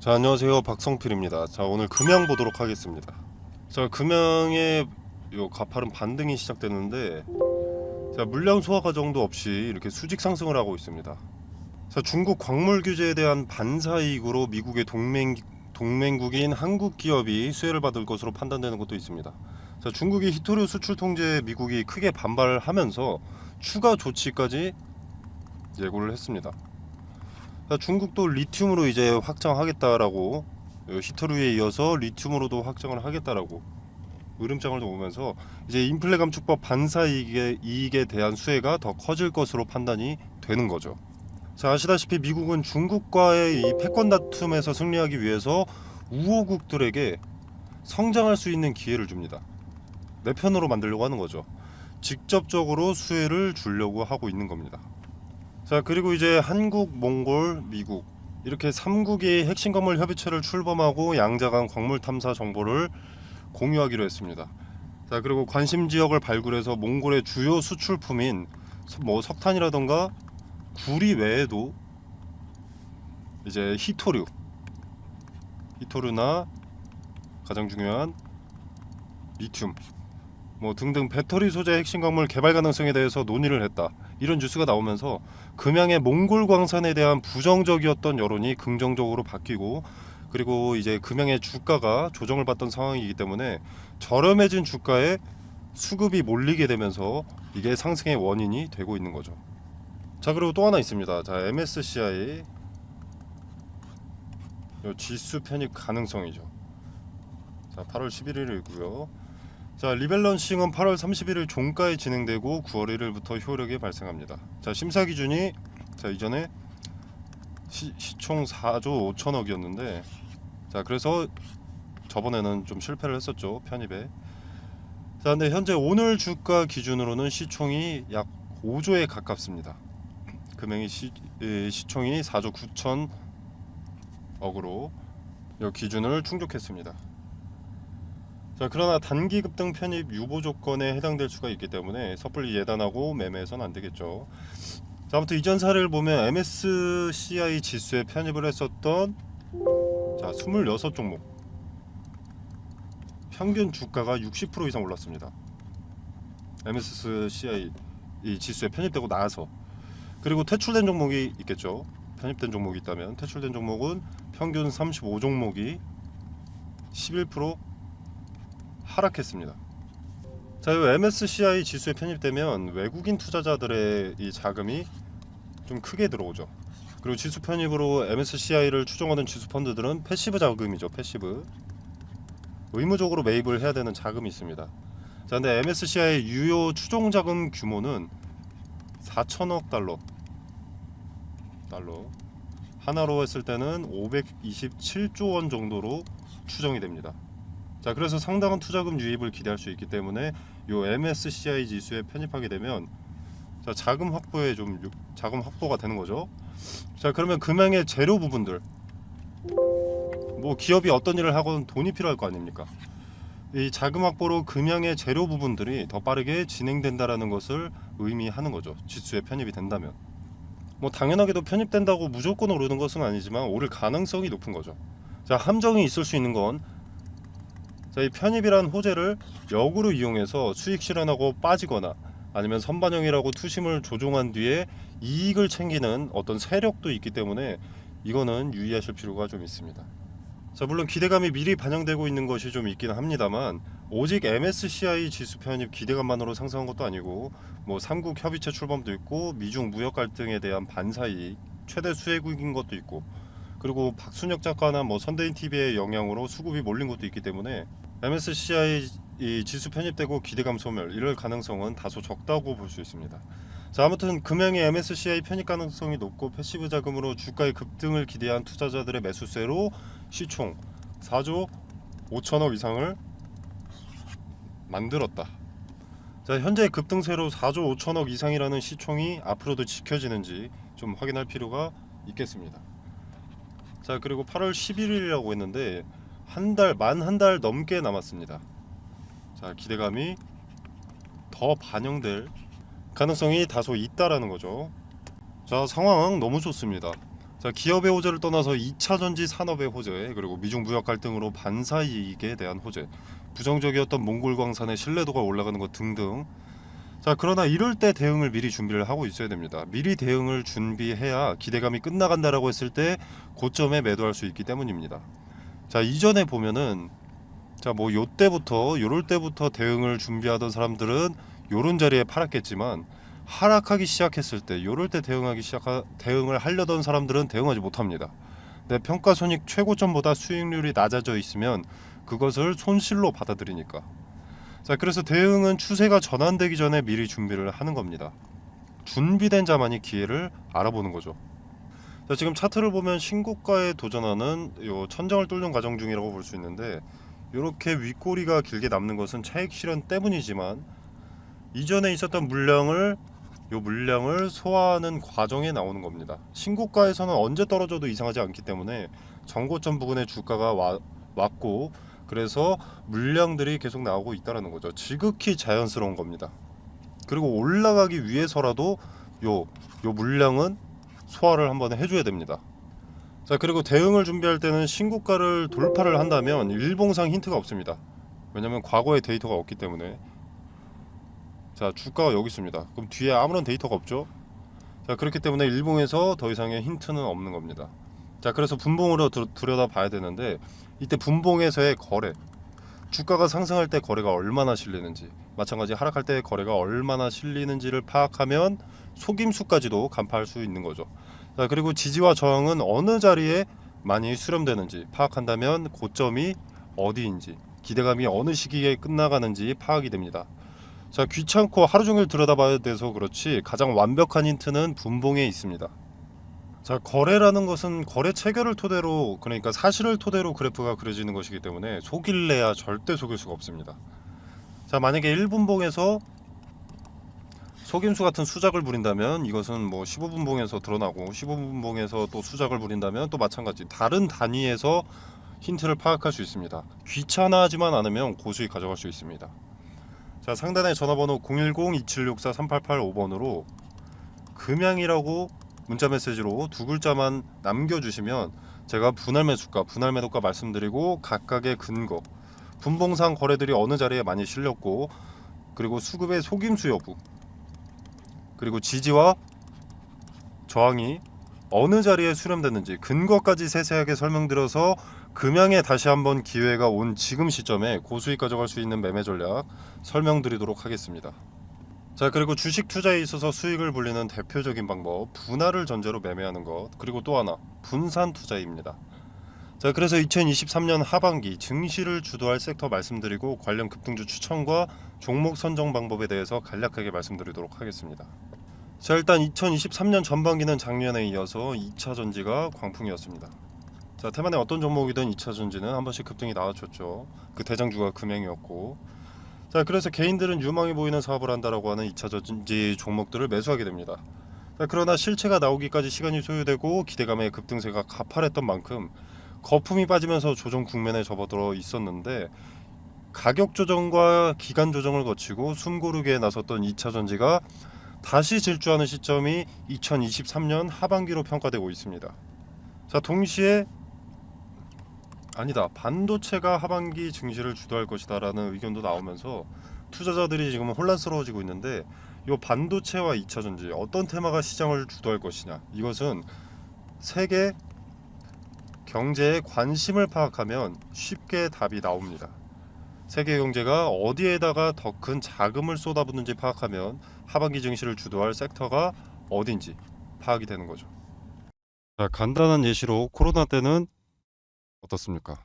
자, 안녕하세요. 박성필입니다. 자, 오늘 금양 보도록 하겠습니다. 자, 금양의 요 가파른 반등이 시작됐는데, 자, 물량 소화 과정도 없이 이렇게 수직 상승을 하고 있습니다. 자, 중국 광물 규제에 대한 반사 이익으로 미국의 동맹국인 한국 기업이 수혜를 받을 것으로 판단되는 것도 있습니다. 자, 중국이 히토류 수출 통제에 미국이 크게 반발하면서 추가 조치까지 예고를 했습니다. 중국도 리튬으로 이제 확장하겠다라고, 히토류에 이어서 리튬으로도 확장을 하겠다라고 으름장을 놓으면서 이제 인플레 감축법 반사 이익에 대한 수혜가 더 커질 것으로 판단이 되는 거죠. 자, 아시다시피 미국은 중국과의 이 패권 다툼에서 승리하기 위해서 우호국들에게 성장할 수 있는 기회를 줍니다. 내 편으로 만들려고 하는 거죠. 직접적으로 수혜를 주려고 하고 있는 겁니다. 자, 그리고 이제 한국, 몽골, 미국 이렇게 3국이 핵심 건물 협의체를 출범하고 양자 간 광물 탐사 정보를 공유하기로 했습니다. 자, 그리고 관심 지역을 발굴해서 몽골의 주요 수출품인 뭐 석탄이라던가 구리 외에도 이제 히토류나 가장 중요한 리튬 뭐 등등 배터리 소재 핵심 광물 개발 가능성에 대해서 논의를 했다. 이런 뉴스가 나오면서 금양의 몽골 광산에 대한 부정적이었던 여론이 긍정적으로 바뀌고, 그리고 이제 금양의 주가가 조정을 받던 상황이기 때문에 저렴해진 주가에 수급이 몰리게 되면서 이게 상승의 원인이 되고 있는 거죠. 자, 그리고 또 하나 있습니다. 자, MSCI 지수 편입 가능성이죠. 자, 8월 11일이고요. 자, 리밸런싱은 8월 31일 종가에 진행되고 9월 1일부터 효력이 발생합니다. 자, 심사 기준이 자, 이전에 시총 4조 5천억이었는데, 자, 그래서 저번에는 좀 실패를 했었죠, 편입에. 자, 근데 현재 오늘 주가 기준으로는 시총이 약 5조에 가깝습니다. 금액이 시총이 4조 9천억으로 이 기준을 충족했습니다. 자, 그러나 단기 급등 편입 유보 조건에 해당될 수가 있기 때문에 섣불리 예단하고 매매해서는 안 되겠죠. 자, 아무튼 이전 사례를 보면 MSCI 지수에 편입을 했었던 자, 26종목 평균 주가가 60% 이상 올랐습니다. MSCI 이 지수에 편입되고 나서. 그리고 퇴출된 종목이 있겠죠. 편입된 종목이 있다면 퇴출된 종목은 평균 35종목이 11% 하락했습니다. 자, 이 MSCI 지수에 편입되면 외국인 투자자들의 이 자금이 좀 크게 들어오죠. 그리고 지수 편입으로 MSCI를 추종하는 지수 펀드들은 패시브 자금이죠. 패시브. 의무적으로 매입을 해야 되는 자금이 있습니다. 자, 근데 MSCI 유효 추종 자금 규모는 4천억 달러. 하나로 했을 때는 527조 원 정도로 추정이 됩니다. 자, 그래서 상당한 투자금 유입을 기대할 수 있기 때문에 요 MSCI 지수에 편입하게 되면 자, 자금 확보가 되는 거죠. 자, 그러면 금양의 재료 부분들, 뭐 기업이 어떤 일을 하건 돈이 필요할 거 아닙니까? 이 자금 확보로 금양의 재료 부분들이 더 빠르게 진행된다라는 것을 의미하는 거죠. 지수에 편입이 된다면. 뭐 당연하게도 편입된다고 무조건 오르는 것은 아니지만 오를 가능성이 높은 거죠. 자, 함정이 있을 수 있는 건 자, 이 편입이란 호재를 역으로 이용해서 수익 실현하고 빠지거나 아니면 선반영이라고 투심을 조종한 뒤에 이익을 챙기는 어떤 세력도 있기 때문에 이거는 유의하실 필요가 좀 있습니다. 자, 물론 기대감이 미리 반영되고 있는 것이 좀 있기는 합니다만, 오직 MSCI 지수 편입 기대감만으로 상승한 것도 아니고 뭐 3국 협의체 출범도 있고 미중 무역 갈등에 대한 반사이익 최대 수혜국인 것도 있고, 그리고 박순혁 작가나 뭐 선대인 TV의 영향으로 수급이 몰린 것도 있기 때문에 MSCI 이 지수 편입되고 기대감 소멸 이럴 가능성은 다소 적다고 볼 수 있습니다. 자, 아무튼 금양의 MSCI 편입 가능성이 높고 패시브 자금으로 주가의 급등을 기대한 투자자들의 매수세로 시총 4조 5천억 이상을 만들었다. 자, 현재 급등세로 4조 5천억 이상이라는 시총이 앞으로도 지켜지는지 좀 확인할 필요가 있겠습니다. 자, 그리고 8월 11일이라고 했는데 만 한 달 넘게 남았습니다. 자, 기대감이 더 반영될 가능성이 다소 있다라는 거죠. 자, 상황 너무 좋습니다. 자, 기업의 호재를 떠나서 2차 전지 산업의 호재, 그리고 미중 무역 갈등으로 반사 이익에 대한 호재, 부정적이었던 몽골 광산의 신뢰도가 올라가는 것 등등. 자, 그러나 이럴 때 대응을 미리 준비를 하고 있어야 됩니다. 미리 대응을 준비해야 기대감이 끝나간다라고 했을 때 고점에 매도할 수 있기 때문입니다. 자, 이전에 보면은 자, 뭐 요때부터 요럴 때부터 대응을 준비하던 사람들은 요런 자리에 팔았겠지만 하락하기 시작했을 때 요럴 때 대응을 하려던 사람들은 대응하지 못합니다. 내 평가 손익 최고점보다 수익률이 낮아져 있으면 그것을 손실로 받아들이니까. 자, 그래서 대응은 추세가 전환되기 전에 미리 준비를 하는 겁니다. 준비된 자만이 기회를 알아보는 거죠. 자, 지금 차트를 보면 신고가에 도전하는 요 천정을 뚫는 과정 중이라고 볼 수 있는데, 이렇게 윗꼬리가 길게 남는 것은 차익 실현 때문이지만 이전에 있었던 물량을 소화하는 과정에 나오는 겁니다. 신고가에서는 언제 떨어져도 이상하지 않기 때문에 정고점 부근에 주가가 왔고, 그래서 물량들이 계속 나오고 있다는 거죠. 지극히 자연스러운 겁니다. 그리고 올라가기 위해서라도 요 물량은 소화를 한번 해줘야 됩니다. 자, 그리고 대응을 준비할 때는 신고가를 돌파를 한다면 일봉상 힌트가 없습니다. 왜냐면 과거의 데이터가 없기 때문에. 자, 주가가 여기 있습니다. 그럼 뒤에 아무런 데이터가 없죠. 자, 그렇기 때문에 일봉에서 더 이상의 힌트는 없는 겁니다. 자, 그래서 분봉으로 들여다 봐야 되는데, 이때 분봉에서의 거래, 주가가 상승할 때 거래가 얼마나 실리는지, 마찬가지 하락할 때 거래가 얼마나 실리는지를 파악하면 속임수까지도 간파할 수 있는 거죠. 자, 그리고 지지와 저항은 어느 자리에 많이 수렴되는지 파악한다면 고점이 어디인지, 기대감이 어느 시기에 끝나가는지 파악이 됩니다. 자, 귀찮고 하루 종일 들여다봐야 돼서 그렇지 가장 완벽한 힌트는 분봉에 있습니다. 자, 거래라는 것은 거래 체결을 토대로, 그러니까 사실을 토대로 그래프가 그려지는 것이기 때문에 속일래야 절대 속일 수가 없습니다. 자, 만약에 1분봉에서 속임수 같은 수작을 부린다면 이것은 뭐 15분봉에서 드러나고, 15분봉에서 또 수작을 부린다면 또 마찬가지 다른 단위에서 힌트를 파악할 수 있습니다. 귀찮아하지만 않으면 고수익 가져갈 수 있습니다. 자, 상단에 전화번호 010-2764-3885번으로 금양이라고 문자 메시지로 두 글자만 남겨주시면 제가 분할 매수가, 분할 매도가 말씀드리고 각각의 근거, 분봉상 거래들이 어느 자리에 많이 실렸고, 그리고 수급의 속임수 여부, 그리고 지지와 저항이 어느 자리에 수렴됐는지 근거까지 세세하게 설명드려서 금양에 다시 한번 기회가 온 지금 시점에 고수익 가져갈 수 있는 매매 전략 설명드리도록 하겠습니다. 자, 그리고 주식 투자에 있어서 수익을 불리는 대표적인 방법, 분할을 전제로 매매하는 것, 그리고 또 하나 분산 투자입니다. 자, 그래서 2023년 하반기 증시를 주도할 섹터 말씀드리고 관련 급등주 추천과 종목 선정 방법에 대해서 간략하게 말씀드리도록 하겠습니다. 자, 일단 2023년 전반기는 작년에 이어서 2차 전지가 광풍이었습니다. 자, 테만의 어떤 종목이든 2차 전지는 한 번씩 급등이 나와줬죠. 그 대장주가 금행이었고, 자, 그래서 개인들은 유망해 보이는 사업을 한다라고 하는 2차 전지 종목들을 매수하게 됩니다. 자, 그러나 실체가 나오기까지 시간이 소요되고 기대감의 급등세가 가팔했던 만큼 거품이 빠지면서 조정 국면에 접어들어 있었는데, 가격 조정과 기간 조정을 거치고 숨고르기에 나섰던 2차 전지가 다시 질주하는 시점이 2023년 하반기로 평가되고 있습니다. 자, 동시에 아니다, 반도체가 하반기 증시를 주도할 것이다라는 의견도 나오면서 투자자들이 지금 혼란스러워지고 있는데, 이 반도체와 2차 전지 어떤 테마가 시장을 주도할 것이냐, 이것은 세계 경제의 관심을 파악하면 쉽게 답이 나옵니다. 세계 경제가 어디에다가 더 큰 자금을 쏟아붓는지 파악하면 하반기 증시를 주도할 섹터가 어딘지 파악이 되는 거죠. 자, 간단한 예시로 코로나 때는 어떻습니까?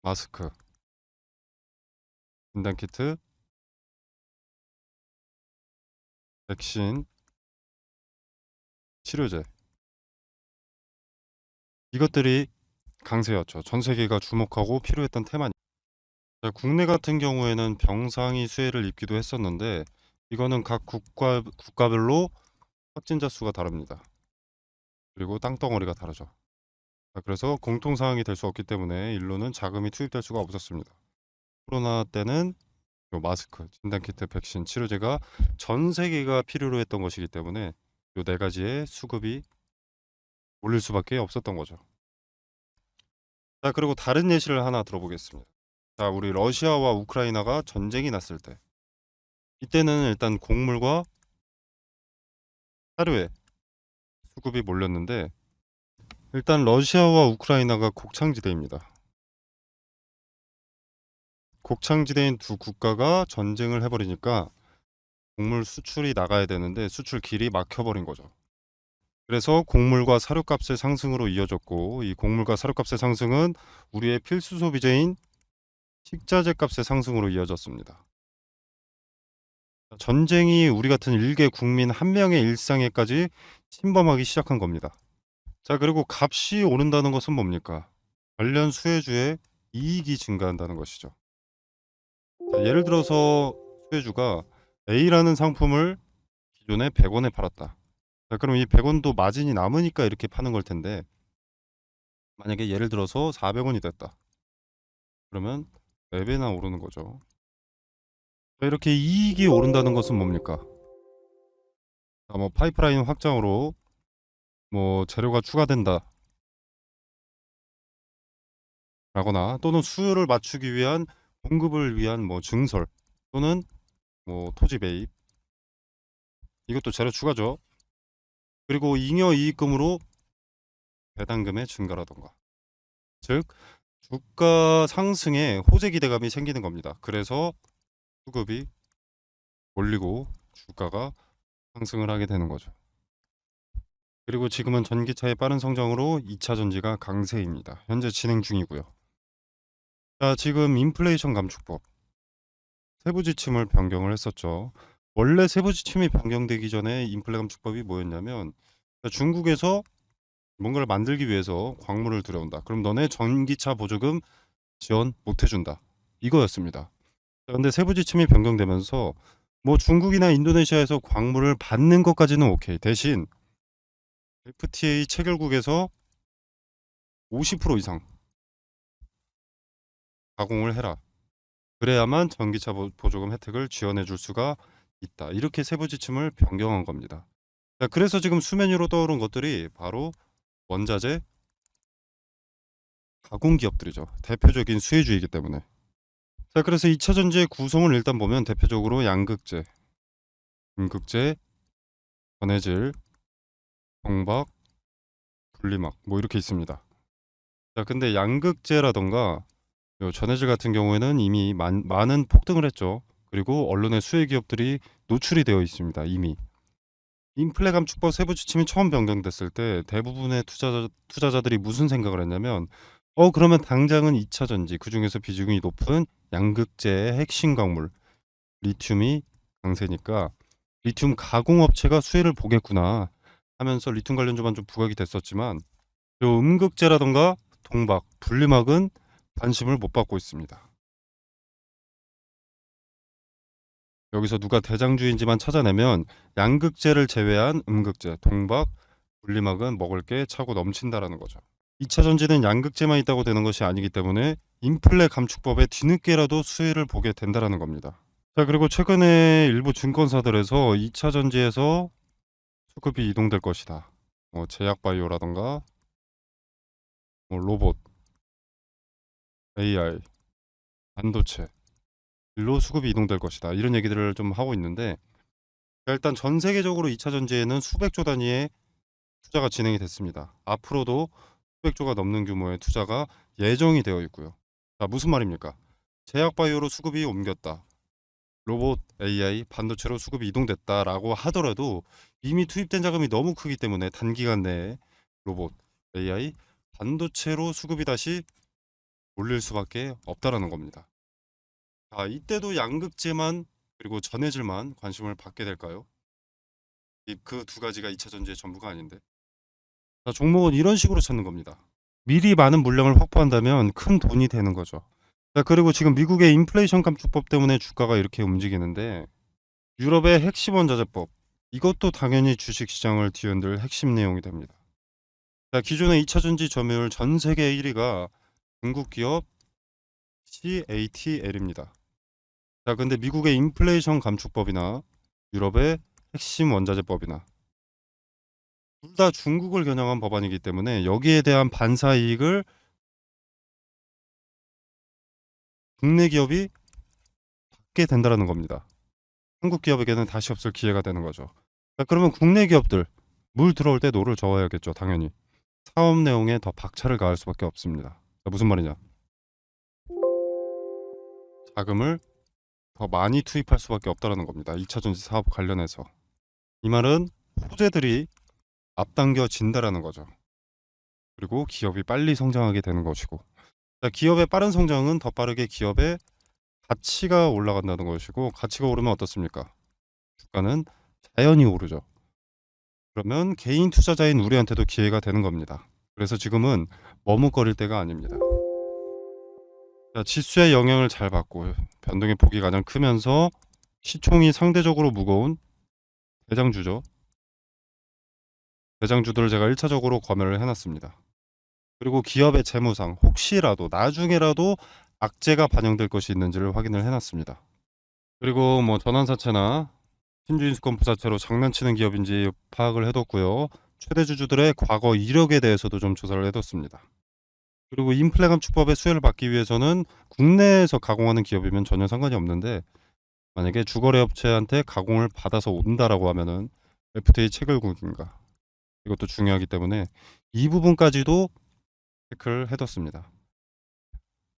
마스크, 진단키트, 백신, 치료제, 이것들이 강세였죠. 전 세계가 주목하고 필요했던 테마니. 자, 국내 같은 경우에는 병상이 수혜를 입기도 했었는데, 이거는 각 국가별로 확진자 수가 다릅니다. 그리고 땅덩어리가 다르죠. 자, 그래서 공통사항이 될 수 없기 때문에 일로는 자금이 투입될 수가 없었습니다. 코로나 때는 요 마스크, 진단키트, 백신, 치료제가 전 세계가 필요로 했던 것이기 때문에 요 네 가지의 수급이 올릴 수밖에 없었던 거죠. 자, 그리고 다른 예시를 하나 들어보겠습니다. 자, 우리 러시아와 우크라이나가 전쟁이 났을 때 이때는 일단 곡물과 사료에 수급이 몰렸는데 일단 러시아와 우크라이나가 곡창지대입니다. 곡창지대인 두 국가가 전쟁을 해버리니까 곡물 수출이 나가야 되는데 수출 길이 막혀버린 거죠. 그래서 곡물과 사료값의 상승으로 이어졌고 이 곡물과 사료값의 상승은 우리의 필수 소비재인 식자재 값의 상승으로 이어졌습니다. 전쟁이 우리 같은 일개 국민 한 명의 일상에까지 침범하기 시작한 겁니다. 자, 그리고 값이 오른다는 것은 뭡니까? 관련 수혜주의 이익이 증가한다는 것이죠. 자, 예를 들어서 수혜주가 A라는 상품을 기존에 100원에 팔았다. 자, 그럼 이 100원도 마진이 남으니까 이렇게 파는 걸 텐데 만약에 예를 들어서 400원이 됐다. 그러면 4배나 오르는 거죠. 자, 이렇게 이익이 오른다는 것은 뭡니까? 자, 뭐 파이프라인 확장으로 뭐 재료가 추가된다 라거나 또는 수요를 맞추기 위한 공급을 위한 뭐 증설 또는 뭐 토지 매입 이것도 재료 추가죠. 그리고 잉여 이익금으로 배당금의 증가라던가 즉 주가 상승에 호재 기대감이 생기는 겁니다. 그래서 수급이 올리고 주가가 상승을 하게 되는 거죠. 그리고 지금은 전기차의 빠른 성장으로 2차 전지가 강세입니다. 현재 진행 중이고요. 자, 지금 인플레이션 감축법 세부 지침을 변경을 했었죠. 원래 세부 지침이 변경되기 전에 인플레 감축법이 뭐였냐면 중국에서 뭔가를 만들기 위해서 광물을 들여온다. 그럼 너네 전기차 보조금 지원 못 해준다. 이거였습니다. 근데 세부 지침이 변경되면서 뭐 중국이나 인도네시아에서 광물을 받는 것까지는 오케이. 대신 FTA 체결국에서 50% 이상 가공을 해라. 그래야만 전기차 보조금 혜택을 지원해 줄 수가 있다. 이렇게 세부 지침을 변경한 겁니다. 자, 그래서 지금 수면 위로 떠오른 것들이 바로 원자재 가공 기업들이죠. 대표적인 수혜주이기 때문에. 자, 그래서 2차 전지의 구성을 일단 보면 대표적으로 양극재, 음극재, 전해질, 정박, 분리막 뭐 이렇게 있습니다. 자, 근데 양극재라던가 요 전해질 같은 경우에는 이미 많은 폭등을 했죠. 그리고 언론의 수혜 기업들이 노출이 되어 있습니다. 이미. 인플레 감축법 세부 지침이 처음 변경됐을 때 대부분의 투자자들이 무슨 생각을 했냐면 그러면 당장은 2차 전지 그중에서 비중이 높은 양극재의 핵심 광물 리튬이 강세니까 리튬 가공업체가 수혜를 보겠구나 하면서 리튬 관련주만 좀 부각이 됐었지만 요 음극재라던가 동박, 분리막은 관심을 못 받고 있습니다. 여기서 누가 대장주인지만 찾아내면 양극재를 제외한 음극재, 동박, 분리막은 먹을 게 차고 넘친다라는 거죠. 2차 전지는 양극재만 있다고 되는 것이 아니기 때문에 인플레 감축법에 뒤늦게라도 수혜를 보게 된다라는 겁니다. 자, 그리고 최근에 일부 증권사들에서 2차 전지에서 수급이 이동될 것이다. 뭐 제약바이오라던가 뭐 로봇, AI, 반도체 일로 수급이 이동될 것이다. 이런 얘기들을 좀 하고 있는데 일단 전 세계적으로 2차 전지에는 수백조 단위의 투자가 진행이 됐습니다. 앞으로도 수백조가 넘는 규모의 투자가 예정이 되어 있고요. 자, 무슨 말입니까? 제약바이오로 수급이 옮겼다. 로봇, AI, 반도체로 수급이 이동됐다라고 하더라도 이미 투입된 자금이 너무 크기 때문에 단기간 내에 로봇, AI, 반도체로 수급이 다시 몰릴 수밖에 없다라는 겁니다. 자, 이때도 양극재만 그리고 전해질만 관심을 받게 될까요? 그 두 가지가 2차 전지의 전부가 아닌데. 자, 종목은 이런 식으로 찾는 겁니다. 미리 많은 물량을 확보한다면 큰 돈이 되는 거죠. 자, 그리고 지금 미국의 인플레이션 감축법 때문에 주가가 이렇게 움직이는데 유럽의 핵심 원자재법 이것도 당연히 주식시장을 뒤흔들 핵심 내용이 됩니다. 자, 기존의 2차 전지 점유율 전 세계 1위가 중국 기업 CATL입니다. 자, 근데 미국의 인플레이션 감축법이나 유럽의 핵심 원자재법이나 둘 다 중국을 겨냥한 법안이기 때문에 여기에 대한 반사 이익을 국내 기업이 받게 된다라는 겁니다. 한국 기업에게는 다시 없을 기회가 되는 거죠. 자, 그러면 국내 기업들 물 들어올 때 노를 저어야겠죠. 당연히 사업 내용에 더 박차를 가할 수밖에 없습니다. 자, 무슨 말이냐? 자금을 더 많이 투입할 수밖에 없다라는 겁니다. 2차 전지 사업 관련해서. 이 말은 호재들이 앞당겨진다라는 거죠. 그리고 기업이 빨리 성장하게 되는 것이고, 자, 기업의 빠른 성장은 더 빠르게 기업의 가치가 올라간다는 것이고, 가치가 오르면 어떻습니까? 주가는 자연히 오르죠. 그러면 개인 투자자인 우리한테도 기회가 되는 겁니다. 그래서 지금은 머뭇거릴 때가 아닙니다. 자, 지수의 영향을 잘 받고 변동의 폭이 가장 크면서 시총이 상대적으로 무거운 대장주죠. 대장주들을 제가 1차적으로 검열을 해놨습니다. 그리고 기업의 재무상 혹시라도 나중에라도 악재가 반영될 것이 있는지를 확인을 해놨습니다. 그리고 뭐 전환사채나 신주인수권 부사채로 장난치는 기업인지 파악을 해뒀고요. 최대 주주들의 과거 이력에 대해서도 좀 조사를 해뒀습니다. 그리고 인플레 감축법의 수혜를 받기 위해서는 국내에서 가공하는 기업이면 전혀 상관이 없는데, 만약에 주거래 업체한테 가공을 받아서 온다라고 하면은 FTA 체결국인가, 이것도 중요하기 때문에 이 부분까지도 체크를 해뒀습니다.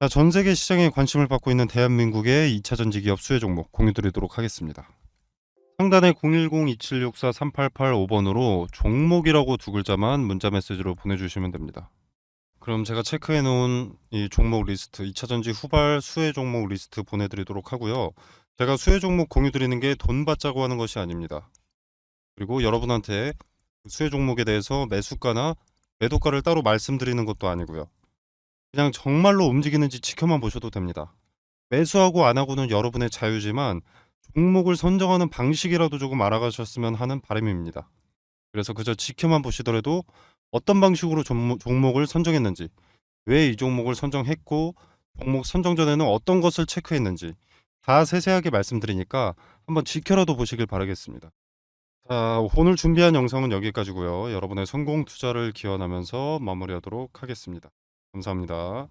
자, 전 세계 시장에 관심을 받고 있는 대한민국의 2차 전지 기업 수혜 종목 공유드리도록 하겠습니다. 상단에 010-2764-3885번으로 종목이라고 두 글자만 문자 메시지로 보내주시면 됩니다. 그럼 제가 체크해 놓은 이 종목 리스트, 2차 전지 후발 수혜 종목 리스트 보내드리도록 하고요. 제가 수혜 종목 공유 드리는 게 돈 받자고 하는 것이 아닙니다. 그리고 여러분한테 수혜 종목에 대해서 매수가나 매도가를 따로 말씀드리는 것도 아니고요. 그냥 정말로 움직이는지 지켜만 보셔도 됩니다. 매수하고 안 하고는 여러분의 자유지만 종목을 선정하는 방식이라도 조금 알아가셨으면 하는 바람입니다. 그래서 그저 지켜만 보시더라도 어떤 방식으로 종목을 선정했는지, 왜 이 종목을 선정했고, 종목 선정 전에는 어떤 것을 체크했는지 다 세세하게 말씀드리니까 한번 지켜라도 보시길 바라겠습니다. 자, 오늘 준비한 영상은 여기까지고요. 여러분의 성공 투자를 기원하면서 마무리하도록 하겠습니다. 감사합니다.